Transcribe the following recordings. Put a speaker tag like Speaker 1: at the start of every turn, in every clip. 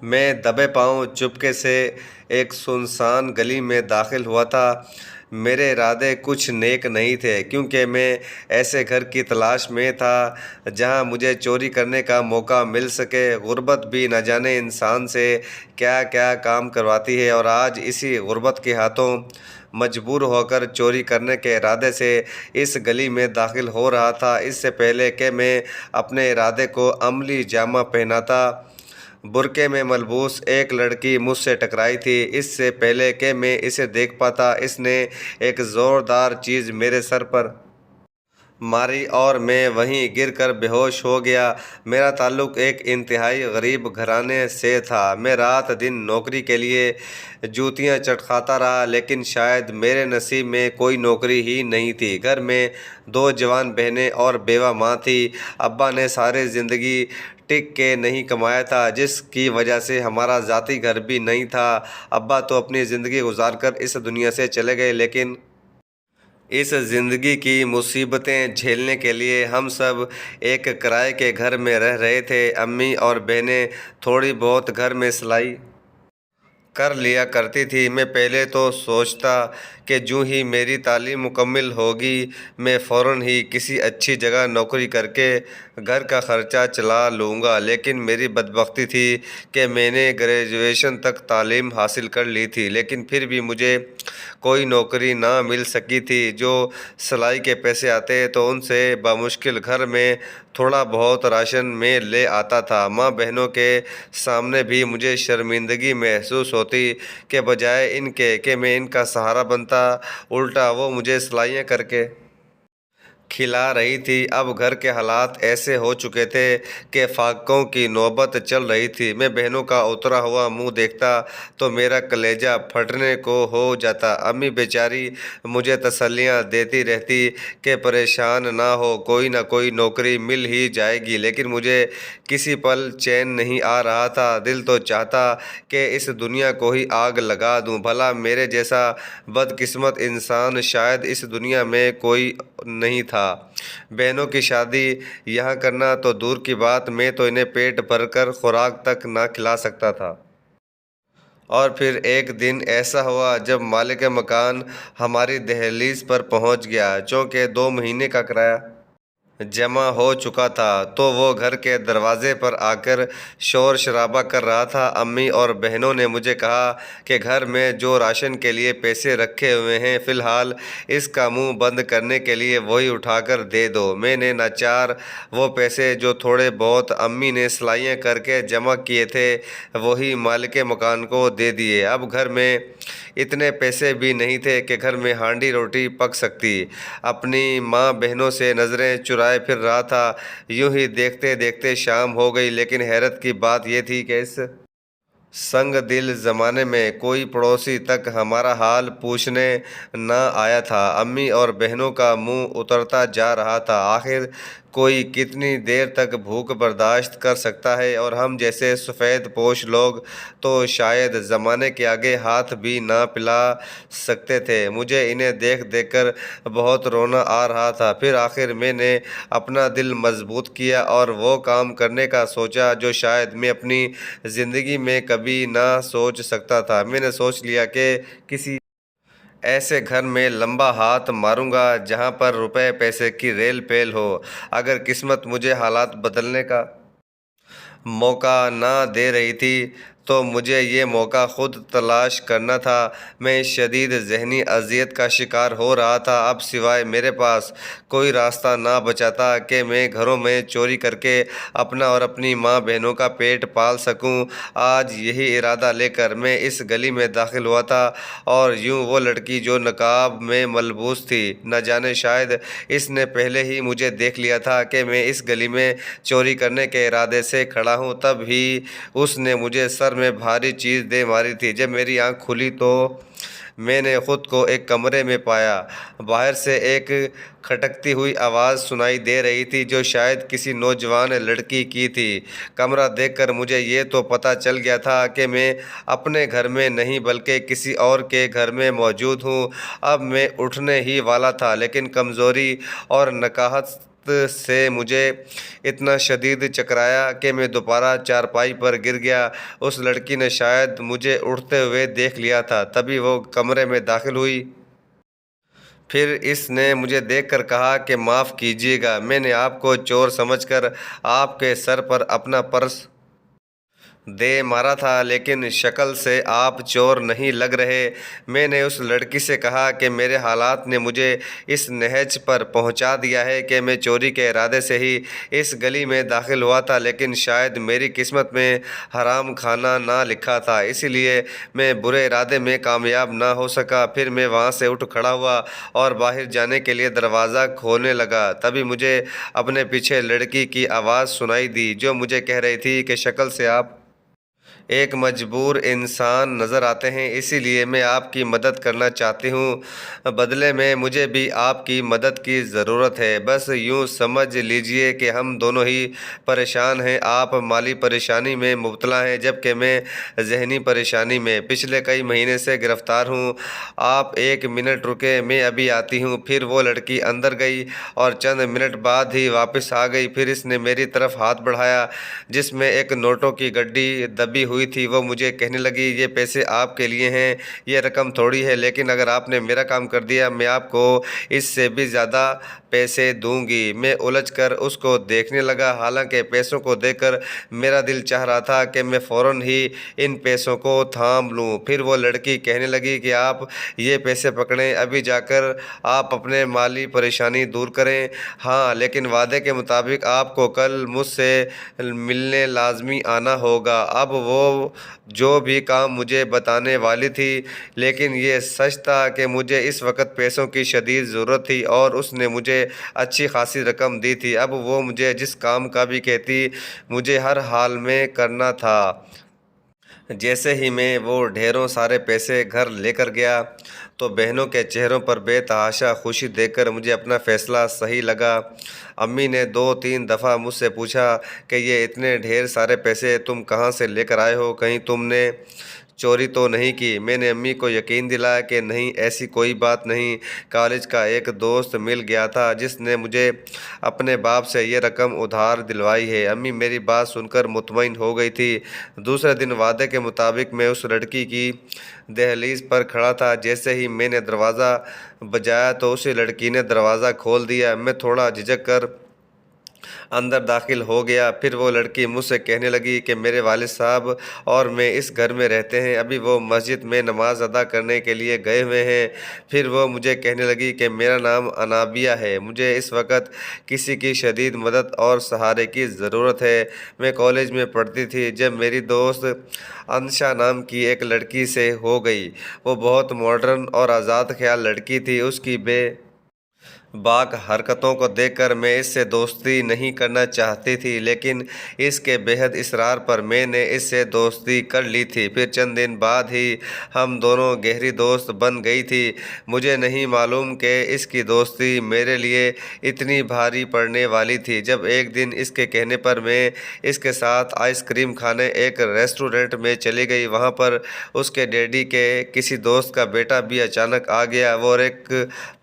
Speaker 1: میں دبے پاؤں چپکے سے ایک سنسان گلی میں داخل ہوا تھا۔ میرے ارادے کچھ نیک نہیں تھے، کیونکہ میں ایسے گھر کی تلاش میں تھا جہاں مجھے چوری کرنے کا موقع مل سکے۔ غربت بھی نہ جانے انسان سے کیا کیا کام کرواتی ہے، اور آج اسی غربت کے ہاتھوں مجبور ہو کر چوری کرنے کے ارادے سے اس گلی میں داخل ہو رہا تھا۔ اس سے پہلے کہ میں اپنے ارادے کو عملی جامہ پہناتا، برقعے میں ملبوس ایک لڑکی مجھ سے ٹکرائی تھی۔ اس سے پہلے کہ میں اسے دیکھ پاتا، اس نے ایک زوردار چیز میرے سر پر ماری اور میں وہیں گر کر بے ہوش ہو گیا۔ میرا تعلق ایک انتہائی غریب گھرانے سے تھا۔ میں رات دن نوکری کے لیے جوتیاں چٹکھاتا رہا، لیکن شاید میرے نصیب میں کوئی نوکری ہی نہیں تھی۔ گھر میں 2 جوان بہنیں اور بیوہ ماں تھی۔ ابا نے ساری زندگی ٹک کے نہیں کمایا تھا، جس کی وجہ سے ہمارا ذاتی گھر بھی نہیں تھا۔ ابا تو اپنی زندگی گزار کر اس دنیا سے چلے گئے، لیکن اس زندگی کی مصیبتیں جھیلنے کے لیے ہم سب ایک کرائے کے گھر میں رہ رہے تھے۔ امی اور بہنیں تھوڑی بہت گھر میں سلائی کر لیا کرتی تھی۔ میں پہلے تو سوچتا کہ جوں ہی میری تعلیم مکمل ہوگی میں فوراً ہی کسی اچھی جگہ نوکری کر کے گھر کا خرچہ چلا لوں گا، لیکن میری بدبختی تھی کہ میں نے گریجویشن تک تعلیم حاصل کر لی تھی، لیکن پھر بھی مجھے کوئی نوکری نہ مل سکی تھی۔ جو سلائی کے پیسے آتے تو ان سے بمشکل گھر میں تھوڑا بہت راشن میں لے آتا تھا۔ ماں بہنوں کے سامنے بھی مجھے شرمندگی محسوس ہوتی، کہ بجائے ان کے کہ میں ان کا سہارا بنتا، الٹا وہ مجھے سلائیاں کر کے کھلا رہی تھی۔ اب گھر کے حالات ایسے ہو چکے تھے کہ فاقوں کی نوبت چل رہی تھی۔ میں بہنوں کا اترا ہوا منہ دیکھتا تو میرا کلیجہ پھٹنے کو ہو جاتا۔ امی بیچاری مجھے تسلیاں دیتی رہتی کہ پریشان نہ ہو، کوئی نہ کوئی نوکری مل ہی جائے گی، لیکن مجھے کسی پل چین نہیں آ رہا تھا۔ دل تو چاہتا کہ اس دنیا کو ہی آگ لگا دوں، بھلا میرے جیسا بدقسمت انسان شاید اس دنیا میں کوئی نہیں تھا۔ بہنوں کی شادی یہاں کرنا تو دور کی بات، میں تو انہیں پیٹ بھر کر خوراک تک نہ کھلا سکتا تھا۔ اور پھر ایک دن ایسا ہوا جب مالک مکان ہماری دہلیز پر پہنچ گیا۔ چونکہ 2 مہینے کا کرایہ جمع ہو چکا تھا تو وہ گھر کے دروازے پر آ کر شور شرابہ کر رہا تھا۔ امی اور بہنوں نے مجھے کہا کہ گھر میں جو راشن کے لیے پیسے رکھے ہوئے ہیں، فی الحال اس کا منہ بند کرنے کے لیے وہی اٹھا کر دے دو۔ میں نے ناچار وہ پیسے جو تھوڑے بہت امی نے سلائیاں کر کے جمع کیے تھے، وہی مالک مکان کو دے دیے۔ اب گھر میں اتنے پیسے بھی نہیں تھے کہ گھر میں ہانڈی روٹی پک سکتی۔ اپنی ماں بہنوں سے نظریں چرائے پھر رہا تھا۔ یوں ہی دیکھتے دیکھتے شام ہو گئی، لیکن حیرت کی بات یہ تھی کہ اس سنگ دل زمانے میں کوئی پڑوسی تک ہمارا حال پوچھنے نہ آیا تھا۔ امی اور بہنوں کا منہ اترتا جا رہا تھا۔ آخر کوئی کتنی دیر تک بھوک برداشت کر سکتا ہے، اور ہم جیسے سفید پوش لوگ تو شاید زمانے کے آگے ہاتھ بھی نہ پھیلا سکتے تھے۔ مجھے انہیں دیکھ دیکھ کر بہت رونا آ رہا تھا۔ پھر آخر میں نے اپنا دل مضبوط کیا اور وہ کام کرنے کا سوچا جو شاید میں اپنی زندگی میں کبھی نہ سوچ سکتا تھا۔ میں نے سوچ لیا کہ کسی ایسے گھر میں لمبا ہاتھ ماروں گا جہاں پر روپے پیسے کی ریل پیل ہو۔ اگر قسمت مجھے حالات بدلنے کا موقع نہ دے رہی تھی تو مجھے یہ موقع خود تلاش کرنا تھا۔ میں شدید ذہنی اذیت کا شکار ہو رہا تھا۔ اب سوائے میرے پاس کوئی راستہ نہ بچا تھا کہ میں گھروں میں چوری کر کے اپنا اور اپنی ماں بہنوں کا پیٹ پال سکوں۔ آج یہی ارادہ لے کر میں اس گلی میں داخل ہوا تھا، اور یوں وہ لڑکی جو نقاب میں ملبوس تھی، نہ جانے شاید اس نے پہلے ہی مجھے دیکھ لیا تھا کہ میں اس گلی میں چوری کرنے کے ارادے سے کھڑا ہوں۔ تب ہی اس نے مجھے سر میں بھاری چیز دے ماری تھی۔ جب میری آنکھ کھلی تو میں نے خود کو ایک کمرے میں پایا۔ باہر سے ایک کھٹکتی ہوئی آواز سنائی دے رہی تھی جو شاید کسی نوجوان لڑکی کی تھی۔ کمرہ دیکھ کر مجھے یہ تو پتہ چل گیا تھا کہ میں اپنے گھر میں نہیں بلکہ کسی اور کے گھر میں موجود ہوں۔ اب میں اٹھنے ہی والا تھا، لیکن کمزوری اور نکاہت سے مجھے اتنا شدید چکرایا کہ میں دوبارہ چارپائی پر گر گیا۔ اس لڑکی نے شاید مجھے اٹھتے ہوئے دیکھ لیا تھا، تبھی وہ کمرے میں داخل ہوئی۔ پھر اس نے مجھے دیکھ کر کہا کہ معاف کیجیے گا، میں نے آپ کو چور سمجھ کر آپ کے سر پر اپنا پرس دے مارا تھا، لیکن شکل سے آپ چور نہیں لگ رہے۔ میں نے اس لڑکی سے کہا کہ میرے حالات نے مجھے اس نہج پر پہنچا دیا ہے کہ میں چوری کے ارادے سے ہی اس گلی میں داخل ہوا تھا، لیکن شاید میری قسمت میں حرام کھانا نہ لکھا تھا، اسی لیے میں برے ارادے میں کامیاب نہ ہو سکا۔ پھر میں وہاں سے اٹھ کھڑا ہوا اور باہر جانے کے لیے دروازہ کھولنے لگا، تبھی مجھے اپنے پیچھے لڑکی کی آواز سنائی دی جو مجھے کہہ رہی تھی کہ شکل سے آپ ایک مجبور انسان نظر آتے ہیں، اسی لیے میں آپ کی مدد کرنا چاہتی ہوں۔ بدلے میں مجھے بھی آپ کی مدد کی ضرورت ہے، بس یوں سمجھ لیجئے کہ ہم دونوں ہی پریشان ہیں۔ آپ مالی پریشانی میں مبتلا ہیں جبکہ میں ذہنی پریشانی میں پچھلے کئی مہینے سے گرفتار ہوں۔ آپ ایک منٹ رکیں، میں ابھی آتی ہوں۔ پھر وہ لڑکی اندر گئی اور چند منٹ بعد ہی واپس آ گئی۔ پھر اس نے میری طرف ہاتھ بڑھایا جس میں ایک نوٹوں کی گڈی دبی ہوئی تھی۔ وہ مجھے کہنے لگی، یہ پیسے آپ کے لیے ہیں، یہ رقم تھوڑی ہے، لیکن اگر آپ نے میرا کام کر دیا میں آپ کو اس سے بھی زیادہ پیسے دوں گی۔ میں الجھ کر اس کو دیکھنے لگا، حالانکہ پیسوں کو دیکھ کر میرا دل چاہ رہا تھا کہ میں فوراً ہی ان پیسوں کو تھام لوں۔ پھر وہ لڑکی کہنے لگی کہ آپ یہ پیسے پکڑیں، ابھی جا کر آپ اپنے مالی پریشانی دور کریں۔ ہاں، لیکن وعدے کے مطابق آپ کو کل مجھ سے ملنے لازمی آنا ہوگا۔ اب وہ جو بھی کام مجھے بتانے والی تھی، لیکن یہ سچ تھا کہ مجھے اس وقت پیسوں کی شدید ضرورت تھی اور اس نے مجھے اچھی خاصی رقم دی تھی۔ اب وہ مجھے جس کام کا بھی کہتی مجھے ہر حال میں کرنا تھا۔ جیسے ہی میں وہ ڈھیروں سارے پیسے گھر لے کر گیا تو بہنوں کے چہروں پر بے تحاشا خوشی دیکھ کر مجھے اپنا فیصلہ صحیح لگا۔ امی نے 2-3 دفعہ مجھ سے پوچھا کہ یہ اتنے ڈھیر سارے پیسے تم کہاں سے لے کر آئے ہو، کہیں تم نے چوری تو نہیں کی؟ میں نے امی کو یقین دلایا کہ نہیں، ایسی کوئی بات نہیں، کالج کا ایک دوست مل گیا تھا جس نے مجھے اپنے باپ سے یہ رقم ادھار دلوائی ہے۔ امی میری بات سن کر مطمئن ہو گئی تھی۔ دوسرے دن وعدے کے مطابق میں اس لڑکی کی دہلیز پر کھڑا تھا۔ جیسے ہی میں نے دروازہ بجایا تو اسی لڑکی نے دروازہ کھول دیا۔ میں تھوڑا جھجک کر اندر داخل ہو گیا۔ پھر وہ لڑکی مجھ سے کہنے لگی کہ میرے والد صاحب اور میں اس گھر میں رہتے ہیں، ابھی وہ مسجد میں نماز ادا کرنے کے لیے گئے ہوئے ہیں۔ پھر وہ مجھے کہنے لگی کہ میرا نام انابیہ ہے، مجھے اس وقت کسی کی شدید مدد اور سہارے کی ضرورت ہے۔ میں کالج میں پڑھتی تھی جب میری دوست انشا نام کی ایک لڑکی سے ہو گئی۔ وہ بہت ماڈرن اور آزاد خیال لڑکی تھی۔ اس کی بے باک حرکتوں کو دیکھ کر میں اس سے دوستی نہیں کرنا چاہتی تھی، لیکن اس کے بے حد اصرار پر میں نے اس سے دوستی کر لی تھی۔ پھر چند دن بعد ہی ہم دونوں گہری دوست بن گئی تھی۔ مجھے نہیں معلوم کہ اس کی دوستی میرے لیے اتنی بھاری پڑنے والی تھی۔ جب ایک دن اس کے کہنے پر میں اس کے ساتھ آئس کریم کھانے ایک ریسٹورنٹ میں چلی گئی، وہاں پر اس کے ڈیڈی کے کسی دوست کا بیٹا بھی اچانک آ گیا۔ وہ ایک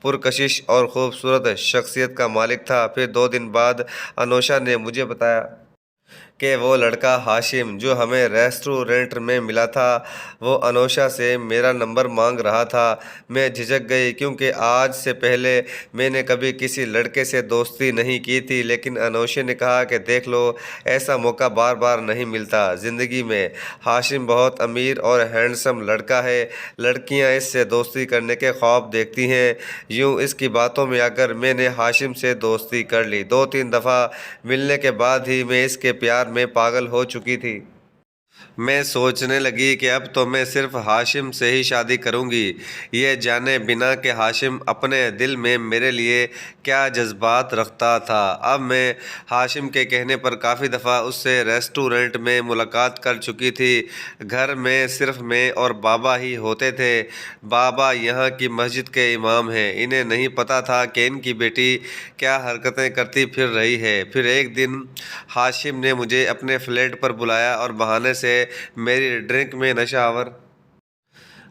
Speaker 1: پرکشش اور خوبصورت شخصیت کا مالک تھا۔ پھر 2 دن بعد انوشا نے مجھے بتایا کہ وہ لڑکا ہاشم جو ہمیں ریسٹورنٹ میں ملا تھا، وہ انوشا سے میرا نمبر مانگ رہا تھا۔ میں جھجک گئی کیونکہ آج سے پہلے میں نے کبھی کسی لڑکے سے دوستی نہیں کی تھی، لیکن انوشا نے کہا کہ دیکھ لو، ایسا موقع بار بار نہیں ملتا زندگی میں۔ ہاشم بہت امیر اور ہینڈسم لڑکا ہے، لڑکیاں اس سے دوستی کرنے کے خواب دیکھتی ہیں۔ یوں اس کی باتوں میں آ کر میں نے ہاشم سے دوستی کر لی۔ 2-3 دفعہ ملنے کے بعد ہی میں اس کے پیار میں پاگل ہو چکی تھی۔ میں سوچنے لگی کہ اب تو میں صرف ہاشم سے ہی شادی کروں گی، یہ جانے بنا کہ ہاشم اپنے دل میں میرے لیے کیا جذبات رکھتا تھا۔ اب میں ہاشم کے کہنے پر کافی دفعہ اس سے ریسٹورنٹ میں ملاقات کر چکی تھی۔ گھر میں صرف میں اور بابا ہی ہوتے تھے۔ بابا یہاں کی مسجد کے امام ہیں، انہیں نہیں پتہ تھا کہ ان کی بیٹی کیا حرکتیں کرتی پھر رہی ہے۔ پھر ایک دن ہاشم نے مجھے اپنے فلیٹ پر بلایا اور بہانے سے میری ڈرنک میں نشہ آور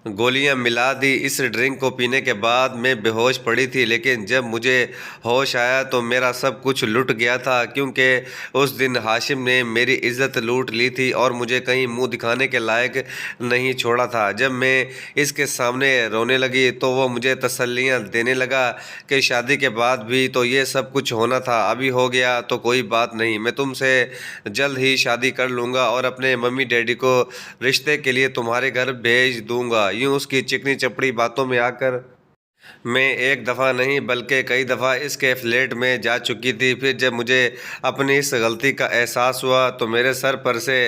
Speaker 1: گولیاں ملا دی۔ اس ڈرنک کو پینے کے بعد میں بے ہوش پڑی تھی، لیکن جب مجھے ہوش آیا تو میرا سب کچھ لٹ گیا تھا، کیونکہ اس دن ہاشم نے میری عزت لوٹ لی تھی اور مجھے کہیں منہ دکھانے کے لائق نہیں چھوڑا تھا۔ جب میں اس کے سامنے رونے لگی تو وہ مجھے تسلیاں دینے لگا کہ شادی کے بعد بھی تو یہ سب کچھ ہونا تھا، ابھی ہو گیا تو کوئی بات نہیں، میں تم سے جلد ہی شادی کر لوں گا اور اپنے ممی ڈیڈی کو رشتے کے لیے تمہارے گھر بھیج دوں گا۔ یوں اس کی چکنی چپڑی باتوں میں آ کر میں ایک دفعہ نہیں بلکہ کئی دفعہ اس کے فلیٹ میں جا چکی تھی۔ پھر جب مجھے اپنی اس غلطی کا احساس ہوا تو میرے سر پر سے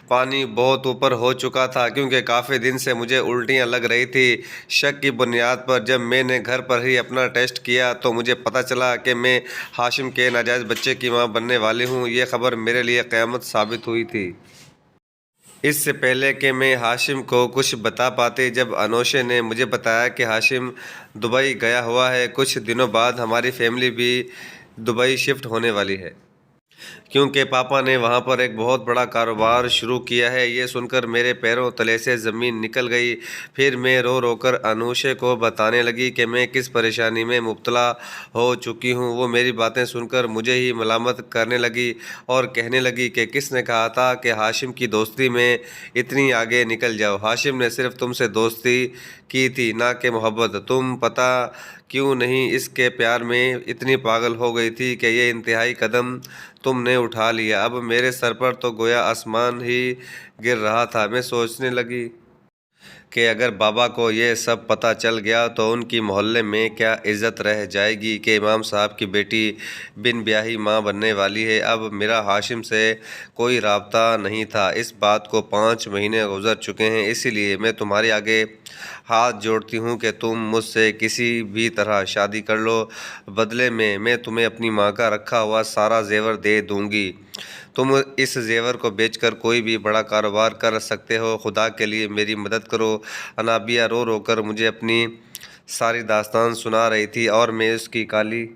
Speaker 1: پانی بہت اوپر ہو چکا تھا، کیونکہ کافی دن سے مجھے الٹیاں لگ رہی تھی۔ شک کی بنیاد پر جب میں نے گھر پر ہی اپنا ٹیسٹ کیا تو مجھے پتہ چلا کہ میں ہاشم کے ناجائز بچے کی ماں بننے والی ہوں۔ یہ خبر میرے لیے قیامت ثابت ہوئی تھی۔ اس سے پہلے کہ میں ہاشم کو کچھ بتا پاتی، جب انوشے نے مجھے بتایا کہ ہاشم دبئی گیا ہوا ہے، کچھ دنوں بعد ہماری فیملی بھی دبئی شفٹ ہونے والی ہے، کیونکہ پاپا نے وہاں پر ایک بہت بڑا کاروبار شروع کیا ہے۔ یہ سن کر میرے پیروں تلے سے زمین نکل گئی۔ پھر میں رو رو کر انوشے کو بتانے لگی کہ میں کس پریشانی میں مبتلا ہو چکی ہوں۔ وہ میری باتیں سن کر مجھے ہی ملامت کرنے لگی اور کہنے لگی کہ کس نے کہا تھا کہ ہاشم کی دوستی میں اتنی آگے نکل جاؤ؟ ہاشم نے صرف تم سے دوستی کی تھی، نہ کہ محبت۔ تم پتہ کیوں نہیں اس کے پیار میں اتنی پاگل ہو گئی تھی کہ یہ انتہائی قدم تم نے اٹھا لیا۔ اب میرے سر پر تو گویا آسمان ہی گر رہا تھا۔ میں سوچنے لگی کہ اگر بابا کو یہ سب پتہ چل گیا تو ان کی محلے میں کیا عزت رہ جائے گی کہ امام صاحب کی بیٹی بن بیاہی ماں بننے والی ہے۔ اب میرا ہاشم سے کوئی رابطہ نہیں تھا۔ اس بات کو 5 مہینے گزر چکے ہیں، اسی لیے میں تمہارے آگے ہاتھ جوڑتی ہوں کہ تم مجھ سے کسی بھی طرح شادی کر لو، بدلے میں تمہیں اپنی ماں کا رکھا ہوا سارا زیور دے دوں گی۔ تم اس زیور کو بیچ کر کوئی بھی بڑا کاروبار کر سکتے ہو۔ خدا کے لیے میری مدد کرو۔ انابیہ رو رو کر مجھے اپنی ساری داستان سنا رہی تھی اور میں اس کی کالی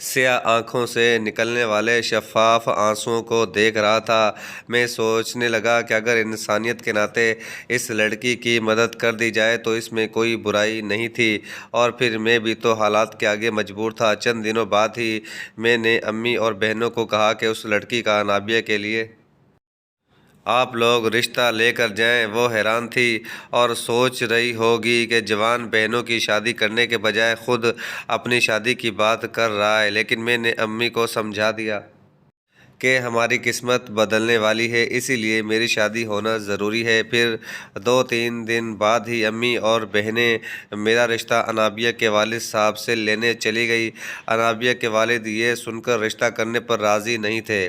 Speaker 1: سیاہ آنکھوں سے نکلنے والے شفاف آنسوؤں کو دیکھ رہا تھا۔ میں سوچنے لگا کہ اگر انسانیت کے ناطے اس لڑکی کی مدد کر دی جائے تو اس میں کوئی برائی نہیں تھی، اور پھر میں بھی تو حالات کے آگے مجبور تھا۔ چند دنوں بعد ہی میں نے امی اور بہنوں کو کہا کہ اس لڑکی کا انابیہ کے لیے آپ لوگ رشتہ لے کر جائیں۔ وہ حیران تھی اور سوچ رہی ہوگی کہ جوان بہنوں کی شادی کرنے کے بجائے خود اپنی شادی کی بات کر رہا ہے، لیکن میں نے امی کو سمجھا دیا کہ ہماری قسمت بدلنے والی ہے، اسی لیے میری شادی ہونا ضروری ہے۔ پھر 2-3 دن بعد ہی امی اور بہنیں میرا رشتہ انابیہ کے والد صاحب سے لینے چلی گئی۔ انابیہ کے والد یہ سن کر رشتہ کرنے پر راضی نہیں تھے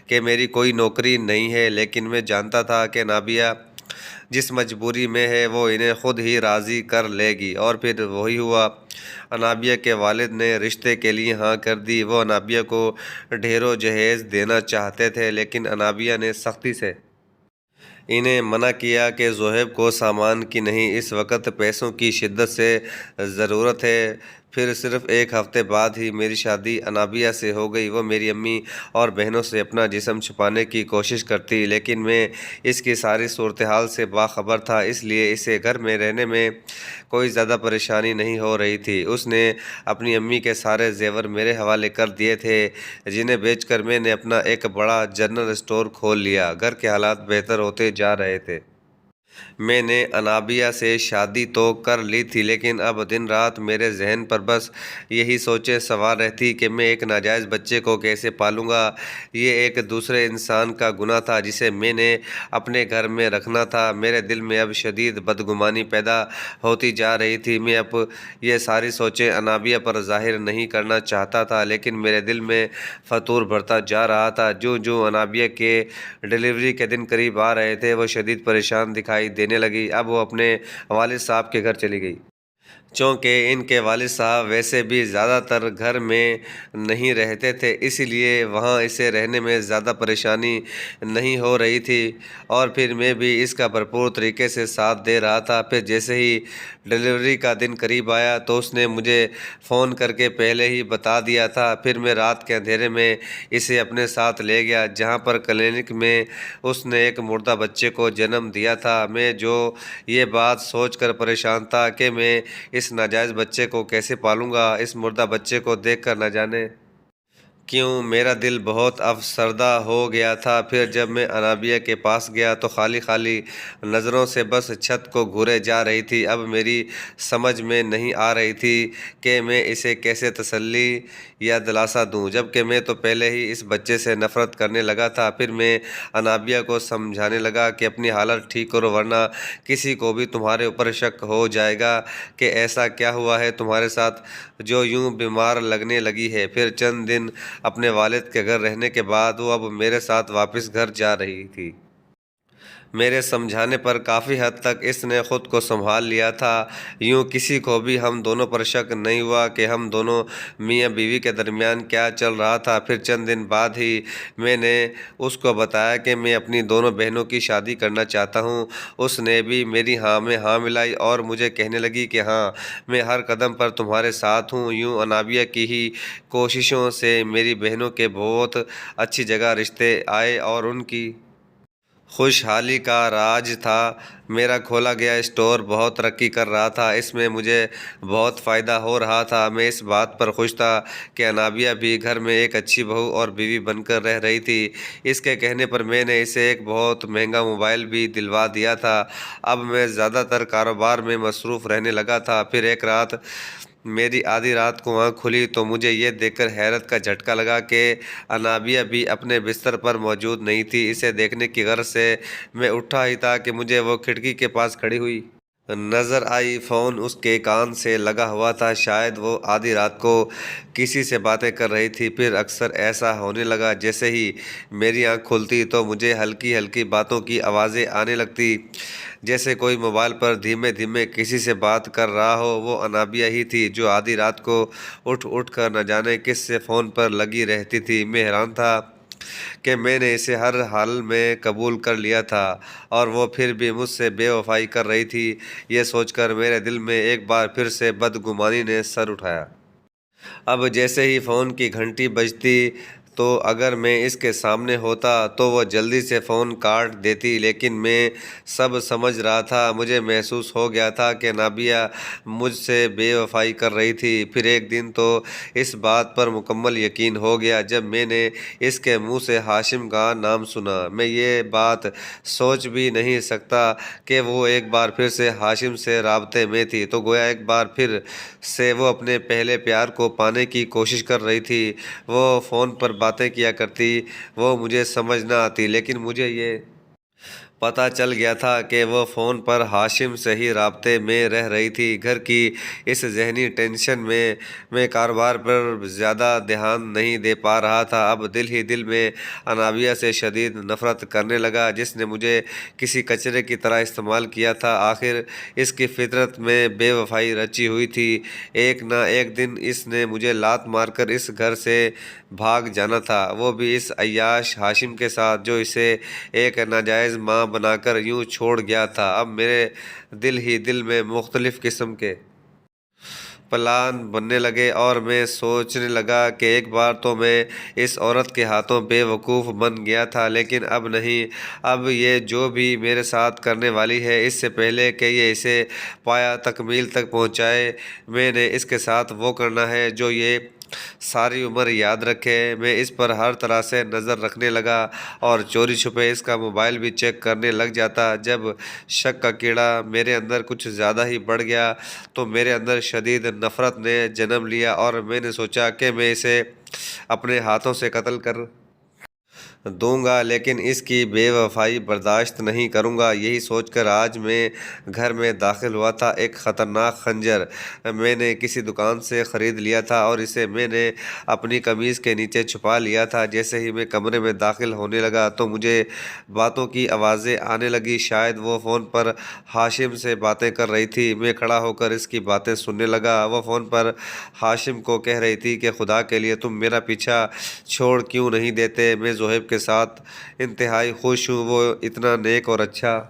Speaker 1: کہ میری کوئی نوکری نہیں ہے، لیکن میں جانتا تھا کہ انابیہ جس مجبوری میں ہے وہ انہیں خود ہی راضی کر لے گی، اور پھر وہی ہوا۔ انابیہ کے والد نے رشتے کے لیے ہاں کر دی۔ وہ انابیہ کو ڈھیروں جہیز دینا چاہتے تھے، لیکن انابیہ نے سختی سے انہیں منع کیا کہ زہیب کو سامان کی نہیں، اس وقت پیسوں کی شدت سے ضرورت ہے۔ پھر صرف 1 ہفتے بعد ہی میری شادی انابیہ سے ہو گئی۔ وہ میری امی اور بہنوں سے اپنا جسم چھپانے کی کوشش کرتی، لیکن میں اس کی ساری صورتحال سے باخبر تھا، اس لیے اسے گھر میں رہنے میں کوئی زیادہ پریشانی نہیں ہو رہی تھی۔ اس نے اپنی امی کے سارے زیور میرے حوالے کر دیے تھے، جنہیں بیچ کر میں نے اپنا ایک بڑا جنرل اسٹور کھول لیا۔ گھر کے حالات بہتر ہوتے جا رہے تھے۔ میں نے انابیہ سے شادی تو کر لی تھی، لیکن اب دن رات میرے ذہن پر بس یہی سوچیں سوار رہتی کہ میں ایک ناجائز بچے کو کیسے پالوں گا۔ یہ ایک دوسرے انسان کا گناہ تھا جسے میں نے اپنے گھر میں رکھنا تھا۔ میرے دل میں اب شدید بدگمانی پیدا ہوتی جا رہی تھی۔ میں اب یہ ساری سوچیں انابیہ پر ظاہر نہیں کرنا چاہتا تھا، لیکن میرے دل میں فتور بڑھتا جا رہا تھا۔ جوں جوں انابیہ کے ڈلیوری کے دن قریب آ رہے تھے وہ شدید پریشان دکھائی دینے لگی۔ اب وہ اپنے والد صاحب کے گھر چلی گئی۔ چونکہ ان کے والد صاحب ویسے بھی زیادہ تر گھر میں نہیں رہتے تھے، اسی لیے وہاں اسے رہنے میں زیادہ پریشانی نہیں ہو رہی تھی، اور پھر میں بھی اس کا بھرپور طریقے سے ساتھ دے رہا تھا۔ پھر جیسے ہی ڈلیوری کا دن قریب آیا تو اس نے مجھے فون کر کے پہلے ہی بتا دیا تھا۔ پھر میں رات کے اندھیرے میں اسے اپنے ساتھ لے گیا، جہاں پر کلینک میں اس نے ایک مردہ بچے کو جنم دیا تھا۔ میں جو یہ بات سوچ کر پریشان تھا کہ میں اس ناجائز بچے کو کیسے پالوں گا۔ اس مردہ بچے کو دیکھ کر نہ جانے کیوں میرا دل بہت افسردہ ہو گیا تھا۔ پھر جب میں انابیہ کے پاس گیا تو خالی خالی نظروں سے بس چھت کو گھورے جا رہی تھی۔ اب میری سمجھ میں نہیں آ رہی تھی کہ میں اسے کیسے تسلی یا دلاسا دوں، جبکہ میں تو پہلے ہی اس بچے سے نفرت کرنے لگا تھا۔ پھر میں انابیہ کو سمجھانے لگا کہ اپنی حالت ٹھیک کرو، ورنہ کسی کو بھی تمہارے اوپر شک ہو جائے گا کہ ایسا کیا ہوا ہے تمہارے ساتھ جو یوں بیمار لگنے لگی ہے۔ پھر چند دن اپنے والد کے گھر رہنے کے بعد وہ اب میرے ساتھ واپس گھر جا رہی تھی۔ میرے سمجھانے پر کافی حد تک اس نے خود کو سنبھال لیا تھا، یوں کسی کو بھی ہم دونوں پر شک نہیں ہوا کہ ہم دونوں میاں بیوی کے درمیان کیا چل رہا تھا۔ پھر چند دن بعد ہی میں نے اس کو بتایا کہ میں اپنی دونوں بہنوں کی شادی کرنا چاہتا ہوں۔ اس نے بھی میری ہاں میں ہاں ملائی اور مجھے کہنے لگی کہ ہاں، میں ہر قدم پر تمہارے ساتھ ہوں۔ یوں انابیہ کی ہی کوششوں سے میری بہنوں کے بہت اچھی جگہ رشتے آئے اور ان کی خوشحالی کا راج تھا۔ میرا کھولا گیا اسٹور بہت ترقی کر رہا تھا، اس میں مجھے بہت فائدہ ہو رہا تھا۔ میں اس بات پر خوش تھا کہ انابیہ بھی گھر میں ایک اچھی بہو اور بیوی بن کر رہ رہی تھی۔ اس کے کہنے پر میں نے اسے ایک بہت مہنگا موبائل بھی دلوا دیا تھا۔ اب میں زیادہ تر کاروبار میں مصروف رہنے لگا تھا۔ پھر ایک رات میری آدھی رات کو آنکھ کھلی تو مجھے یہ دیکھ کر حیرت کا جھٹکا لگا کہ انابیہ بھی اپنے بستر پر موجود نہیں تھی۔ اسے دیکھنے کی غرض سے میں اٹھا ہی تھا کہ مجھے وہ کھڑکی کے پاس کھڑی ہوئی نظر آئی۔ فون اس کے کان سے لگا ہوا تھا، شاید وہ آدھی رات کو کسی سے باتیں کر رہی تھی۔ پھر اکثر ایسا ہونے لگا جیسے ہی میری آنکھ کھلتی تو مجھے ہلکی ہلکی باتوں کی آوازیں آنے لگتی، جیسے کوئی موبائل پر دھیمے دھیمے کسی سے بات کر رہا ہو۔ وہ انابیہ ہی تھی جو آدھی رات کو اٹھ اٹھ کر نہ جانے کس سے فون پر لگی رہتی تھی۔ میں حیران تھا کہ میں نے اسے ہر حال میں قبول کر لیا تھا اور وہ پھر بھی مجھ سے بے وفائی کر رہی تھی۔ یہ سوچ کر میرے دل میں ایک بار پھر سے بدگمانی نے سر اٹھایا۔ اب جیسے ہی فون کی گھنٹی بجتی تو اگر میں اس کے سامنے ہوتا تو وہ جلدی سے فون کاٹ دیتی، لیکن میں سب سمجھ رہا تھا۔ مجھے محسوس ہو گیا تھا کہ انابیہ مجھ سے بے وفائی کر رہی تھی۔ پھر ایک دن تو اس بات پر مکمل یقین ہو گیا جب میں نے اس کے منہ سے ہاشم کا نام سنا۔ میں یہ بات سوچ بھی نہیں سکتا کہ وہ ایک بار پھر سے ہاشم سے رابطے میں تھی، تو گویا ایک بار پھر سے وہ اپنے پہلے پیار کو پانے کی کوشش کر رہی تھی۔ وہ فون پر باتیں کیا کرتی، وہ مجھے سمجھ نہ آتی، لیکن مجھے یہ پتہ چل گیا تھا کہ وہ فون پر ہاشم سے ہی رابطے میں رہ رہی تھی۔ گھر کی اس ذہنی ٹینشن میں کاروبار پر زیادہ دھیان نہیں دے پا رہا تھا۔ اب دل ہی دل میں انابیہ سے شدید نفرت کرنے لگا، جس نے مجھے کسی کچرے کی طرح استعمال کیا تھا۔ آخر اس کی فطرت میں بے وفائی رچی ہوئی تھی۔ ایک نہ ایک دن اس نے مجھے لات مار کر اس گھر سے بھاگ جانا تھا، وہ بھی اس عیاش ہاشم کے ساتھ جو اسے ایک ناجائز ماں بنا کر یوں چھوڑ گیا تھا۔ اب میرے دل ہی دل میں مختلف قسم کے پلان بننے لگے اور میں سوچنے لگا کہ ایک بار تو میں اس عورت کے ہاتھوں بے وقوف بن گیا تھا، لیکن اب نہیں۔ اب یہ جو بھی میرے ساتھ کرنے والی ہے، اس سے پہلے کہ یہ اسے پایا تکمیل تک پہنچائے، میں نے اس کے ساتھ وہ کرنا ہے جو یہ ساری عمر یاد رکھے۔ میں اس پر ہر طرح سے نظر رکھنے لگا اور چوری چھپے اس کا موبائل بھی چیک کرنے لگ جاتا۔ جب شک کا کیڑا میرے اندر کچھ زیادہ ہی بڑھ گیا تو میرے اندر شدید نفرت نے جنم لیا اور میں نے سوچا کہ میں اسے اپنے ہاتھوں سے قتل کر دوں گا، لیکن اس کی بے وفائی برداشت نہیں کروں گا۔ یہی سوچ کر آج میں گھر میں داخل ہوا تھا۔ ایک خطرناک خنجر میں نے کسی دکان سے خرید لیا تھا اور اسے میں نے اپنی قمیض کے نیچے چھپا لیا تھا۔ جیسے ہی میں کمرے میں داخل ہونے لگا تو مجھے باتوں کی آوازیں آنے لگی۔ شاید وہ فون پر ہاشم سے باتیں کر رہی تھی۔ میں کھڑا ہو کر اس کی باتیں سننے لگا۔ وہ فون پر ہاشم کو کہہ رہی تھی کہ خدا کے لیے تم میرا پیچھا چھوڑ کیوں نہیں دیتے؟ میں زہیب کے ساتھ انتہائی خوش ہوں۔ وہ اتنا نیک اور اچھا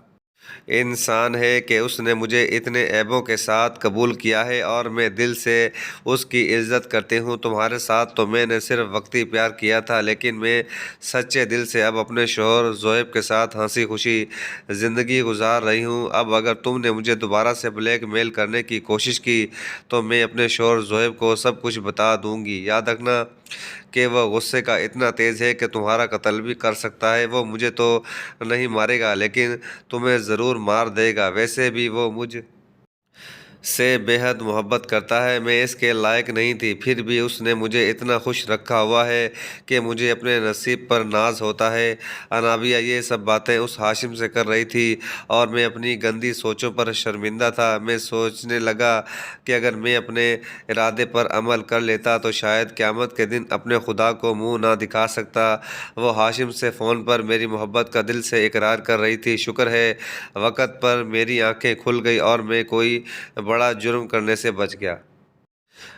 Speaker 1: انسان ہے کہ اس نے مجھے اتنے عیبوں کے ساتھ قبول کیا ہے اور میں دل سے اس کی عزت کرتی ہوں۔ تمہارے ساتھ تو میں نے صرف وقتی پیار کیا تھا، لیکن میں سچے دل سے اب اپنے شوہر زہیب کے ساتھ ہنسی خوشی زندگی گزار رہی ہوں۔ اب اگر تم نے مجھے دوبارہ سے بلیک میل کرنے کی کوشش کی تو میں اپنے شوہر زہیب کو سب کچھ بتا دوں گی۔ یاد رکھنا کہ وہ غصے کا اتنا تیز ہے کہ تمہارا قتل بھی کر سکتا ہے۔ وہ مجھے تو نہیں مارے گا، لیکن تمہیں ضرور مار دے گا۔ ویسے بھی وہ مجھ سے بے حد محبت کرتا ہے۔ میں اس کے لائق نہیں تھی، پھر بھی اس نے مجھے اتنا خوش رکھا ہوا ہے کہ مجھے اپنے نصیب پر ناز ہوتا ہے۔ انابیہ یہ سب باتیں اس ہاشم سے کر رہی تھی اور میں اپنی گندی سوچوں پر شرمندہ تھا۔ میں سوچنے لگا کہ اگر میں اپنے ارادے پر عمل کر لیتا تو شاید قیامت کے دن اپنے خدا کو منہ نہ دکھا سکتا۔ وہ ہاشم سے فون پر میری محبت کا دل سے اقرار کر رہی تھی۔ شکر ہے وقت پر میری آنکھیں کھل گئی اور میں کوئی بڑا جرم کرنے سے بچ گیا۔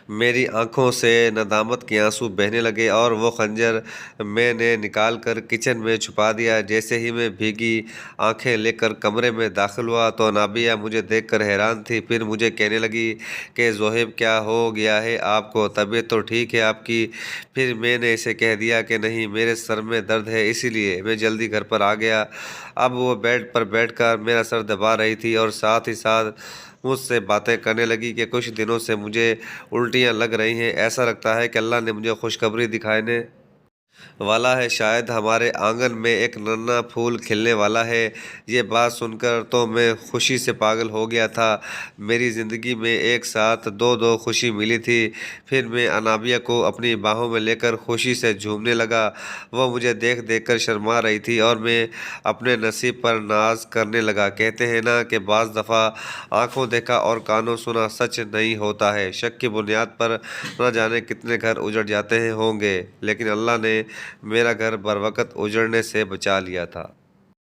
Speaker 1: میری آنکھوں سے ندامت کے آنسو بہنے لگے اور وہ خنجر میں نے نکال کر کچن میں چھپا دیا۔ جیسے ہی میں بھیگی آنکھیں لے کر کمرے میں داخل ہوا تو انابیہ مجھے دیکھ کر حیران تھی۔ پھر مجھے کہنے لگی کہ زہیب کیا ہو گیا ہے آپ کو؟ طبیعت تو ٹھیک ہے آپ کی؟ پھر میں نے اسے کہہ دیا کہ نہیں، میرے سر میں درد ہے، اسی لیے میں جلدی گھر پر آ گیا۔ اب وہ بیڈ پر بیٹھ کر میرا سر دبا رہی تھی اور ساتھ ہی ساتھ مجھ سے باتیں کرنے لگی کہ کچھ دنوں سے مجھے الٹیاں لگ رہی ہیں۔ ایسا لگتا ہے کہ اللہ نے مجھے خوشخبری دکھانے والا ہے، شاید ہمارے آنگن میں ایک ننا پھول کھلنے والا ہے۔ یہ بات سن کر تو میں خوشی سے پاگل ہو گیا تھا۔ میری زندگی میں ایک ساتھ دو خوشی ملی تھی۔ پھر میں انابیہ کو اپنی باہوں میں لے کر خوشی سے جھومنے لگا۔ وہ مجھے دیکھ دیکھ کر شرما رہی تھی اور میں اپنے نصیب پر ناز کرنے لگا۔ کہتے ہیں نا کہ بعض دفعہ آنکھوں دیکھا اور کانوں سنا سچ نہیں ہوتا ہے۔ شک کی بنیاد پر نہ جانے کتنے گھر اجڑ جاتے ہوں گے، لیکن اللہ نے میرا گھر بروقت اجڑنے سے بچا لیا تھا۔